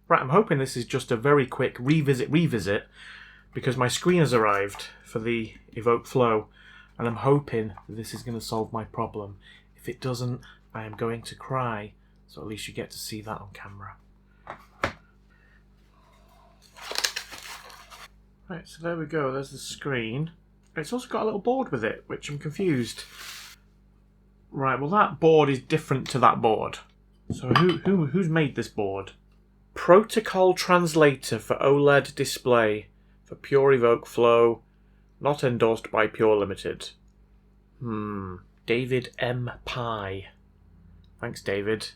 Right, I'm hoping this is just a very quick revisit, because my screen has arrived for the Evoke Flow, and I'm hoping this is going to solve my problem. If it doesn't, I am going to cry, so at least you get to see that on camera. Right, so there we go, there's the screen. It's also got a little board with it, which I'm confused. Right, well that board is different to that board. So who's made this board? Protocol translator for OLED display for Pure Evoke Flow, not endorsed by Pure Limited. David M. Pye. Thanks, David.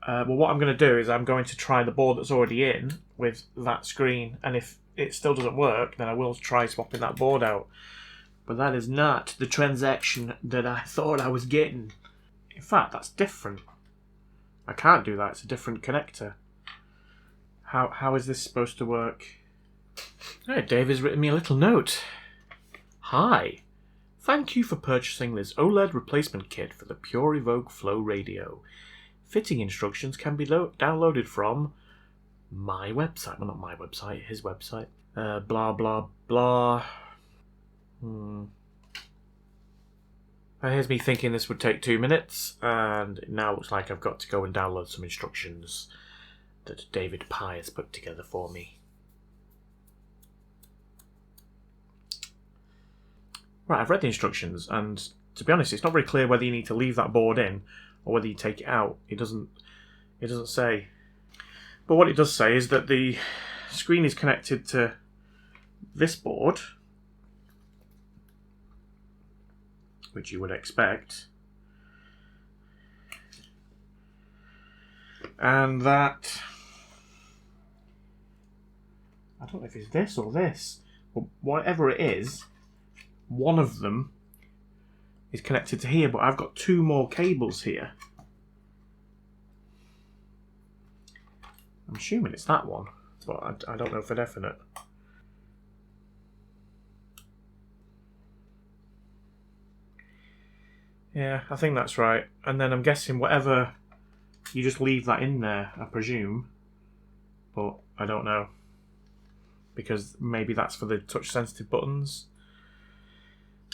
Well, what I'm going to do is I'm going to try the board that's already in with that screen, and if it still doesn't work, then I will try swapping that board out. But that is not the transaction that I thought I was getting. In fact, that's different. I can't do that, it's a different connector. How is this supposed to work? Right, Dave has written me a little note. Hi. Thank you for purchasing this OLED replacement kit for the Pure Evoke Flow radio. Fitting instructions can be downloaded from my website. Well, not my website, his website. Blah, blah, blah. Here's me thinking this would take 2 minutes, and it now looks like I've got to go and download some instructions that David Pye has put together for me. Right, I've read the instructions, and to be honest, it's not very clear whether you need to leave that board in or whether you take it out. It doesn't say. But what it does say is that the screen is connected to this board, which you would expect, and that, I don't know if it's this or this, but whatever it is, one of them is connected to here, but I've got 2 more cables here. I'm assuming it's that one, but I don't know for definite. Yeah, I think that's right. And then I'm guessing whatever, you just leave that in there, I presume. But I don't know. Because maybe that's for the touch-sensitive buttons.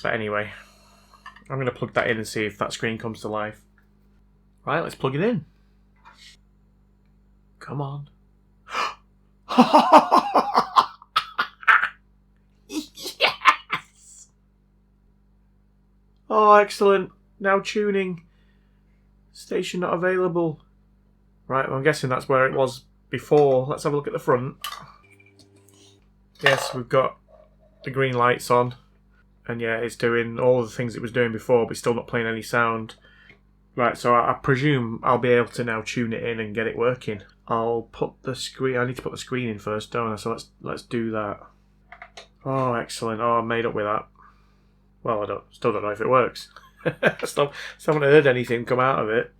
But anyway, I'm going to plug that in and see if that screen comes to life. Right, let's plug it in. Come on. Yes! Oh, excellent. Now tuning. Station not available. Right, well, I'm guessing that's where it was before. Let's have a look at the front. Yes, we've got the green lights on. And yeah, it's doing all the things it was doing before, but still not playing any sound. Right, so I presume I'll be able to now tune it in and get it working. I'll put the screen... I need to put the screen in first, don't I? So let's do that. Oh, excellent. Oh, I'm made up with that. Well, still don't know if it works. Still haven't heard anything come out of it.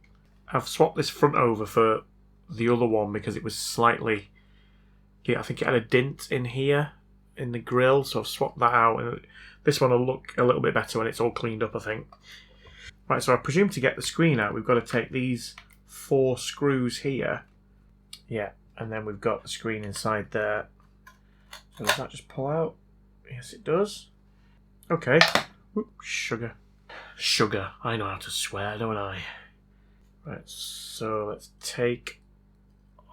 I've swapped this front over for the other one because it was slightly... I think it had a dint in here, in the grill, so I've swapped that out. And this one will look a little bit better when it's all cleaned up, I think. Right, so I presume to get the screen out, we've got to take these 4 screws here. Yeah, and then we've got the screen inside there. So does that just pull out? Yes, it does. Okay. Oop, sugar. Sugar. I know how to swear, don't I? Right, so let's take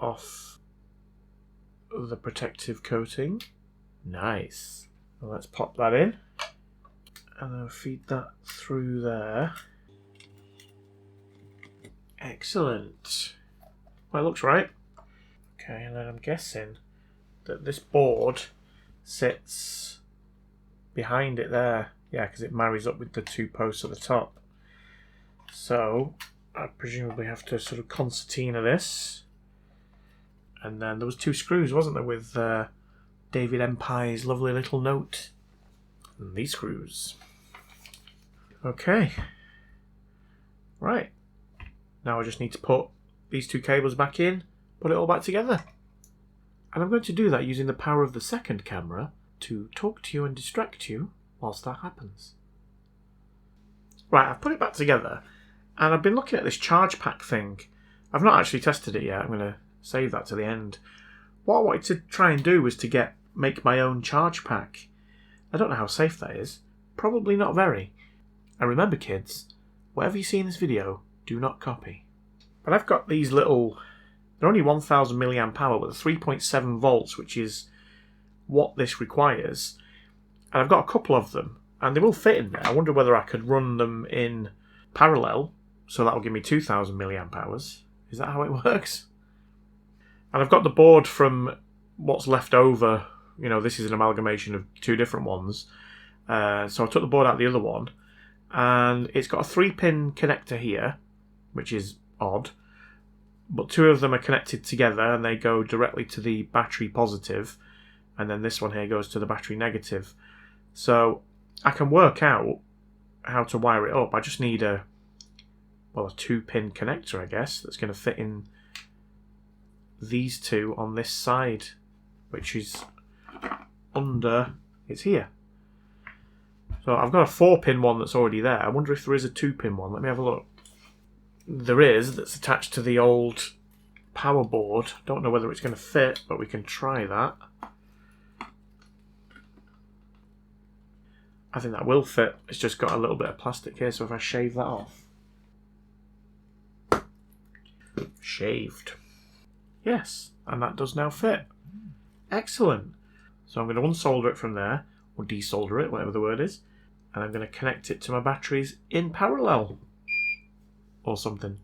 off the protective coating. Nice. Well, let's pop that in. And then feed that through there. Excellent. Well, it looks right. Okay, and then I'm guessing that this board sits behind it there. Yeah, because it marries up with the 2 posts at the top. So, I presumably have to sort of concertina this. And then there was 2 screws, wasn't there, with David M. Pye's lovely little note. And these screws. Okay. Right. Now I just need to put these 2 cables back in, put it all back together. And I'm going to do that using the power of the second camera to talk to you and distract you whilst that happens. Right, I've put it back together, and I've been looking at this charge pack thing. I've not actually tested it yet. I'm going to save that to the end. what I wanted to try and do was to make my own charge pack. I don't know how safe that is. Probably not very. And remember, kids, whatever you see in this video, do not copy. But I've got these little... They're only 1000 milliamp power, but 3.7 volts, which is what this requires. And I've got a couple of them, and they will fit in there. I wonder whether I could run them in parallel, so that will give me 2000 milliamp hours. Is that how it works? And I've got the board from what's left over. You know, this is an amalgamation of two different ones. So I took the board out of the other one, and it's got a 3-pin connector here, which is odd. But 2 of them are connected together, and they go directly to the battery positive, and then this one here goes to the battery negative. So I can work out how to wire it up. I just need a 2-pin connector, I guess, that's going to fit in these two on this side, which is under... It's here. So I've got a 4-pin one that's already there. I wonder if there is a 2-pin one. Let me have a look. There is, that's attached to the old power board. Don't know whether it's going to fit, but we can try that. I think that will fit. It's just got a little bit of plastic here, so if I shave that off. Shaved. Yes, and that does now fit. Excellent. So I'm going to unsolder it from there, or desolder it, whatever the word is, and I'm going to connect it to my batteries in parallel. Or something.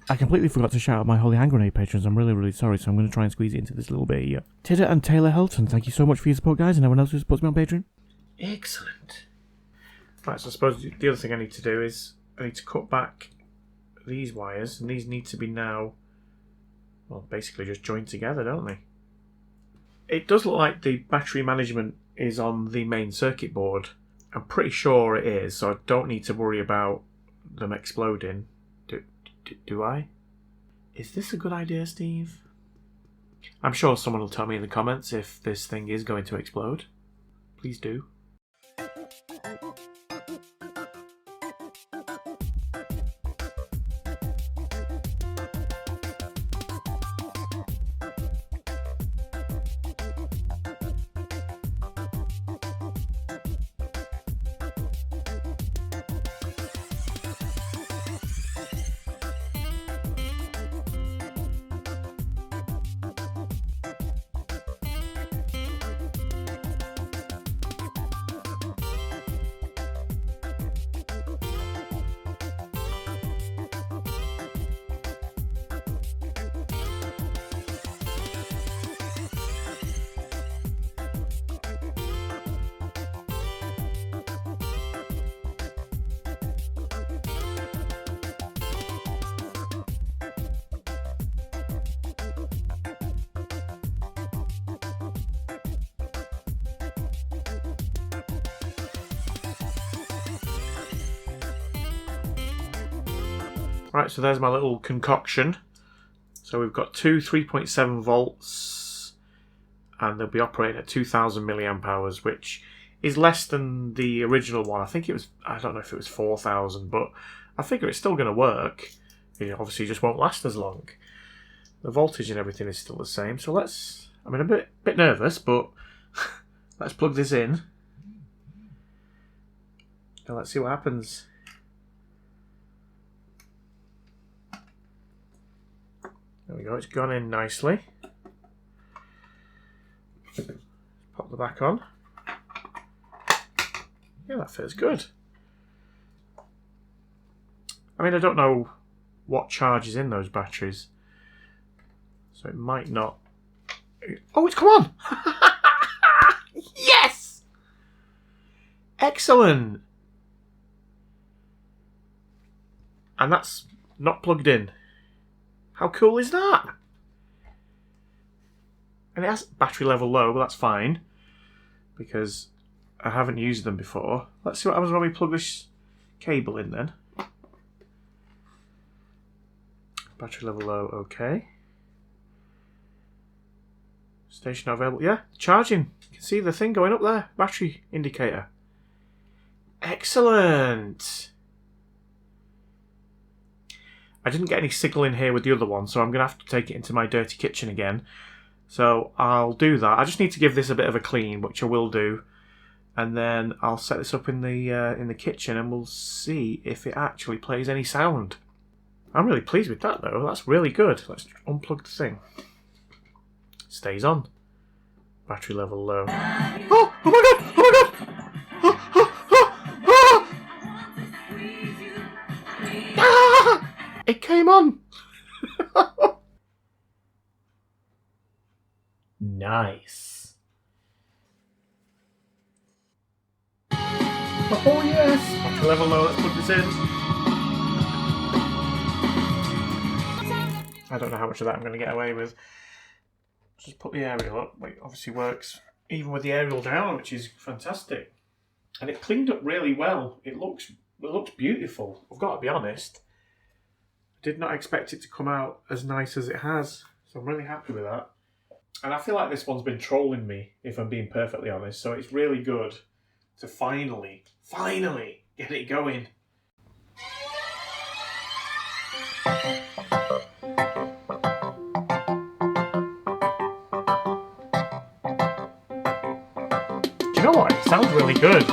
I completely forgot to shout out my Holy Hand Grenade patrons. I'm really, really sorry, so I'm going to try and squeeze it into this little bit here. Tidder and Taylor Helton, thank you so much for your support, guys, and everyone else who supports me on Patreon. Excellent. Right, so I suppose the other thing I need to do is I need to cut back these wires, and these need to be now, well, basically just joined together, don't they? It does look like the battery management is on the main circuit board. I'm pretty sure it is, so I don't need to worry about them exploding. Do I? Is this a good idea, Steve? I'm sure someone will tell me in the comments if this thing is going to explode. Please do. Right, so there's my little concoction. So we've got two 3.7 volts, and they'll be operating at 2000 milliamp hours, which is less than the original one. I think it was, I don't know if it was 4000, but I figure it's still going to work. It obviously just won't last as long. The voltage and everything is still the same. So let's, I'm a bit nervous, but let's plug this in. And let's see what happens. There we go, it's gone in nicely. Pop the back on. Yeah, that feels good. I mean, I don't know what charge is in those batteries, so it might not... Oh, it's come on! Yes! Excellent! And that's not plugged in. How cool is that? And it has battery level low, but that's fine, because I haven't used them before. Let's see what happens when we plug this cable in then. Battery level low, okay. Station not available. Yeah, charging. You can see the thing going up there. Battery indicator. Excellent. I didn't get any signal in here with the other one, so I'm going to have to take it into my dirty kitchen again. So I'll do that. I just need to give this a bit of a clean, which I will do. And then I'll set this up in the kitchen and we'll see if it actually plays any sound. I'm really pleased with that though. That's really good. Let's unplug the thing. Stays on. Battery level low. Oh! Oh my god! Oh my god! Ah! Ah! Ah! Ah! It came on! Nice. Oh yes! Battery level low, let's put this in. I don't know how much of that I'm going to get away with. Just put the aerial up. It obviously works even with the aerial down, which is fantastic. And it cleaned up really well. It looks beautiful. I've got to be honest. I did not expect it to come out as nice as it has. So I'm really happy with that. And I feel like this one's been trolling me, if I'm being perfectly honest. So it's really good to finally get it going. You know what? It sounds really good.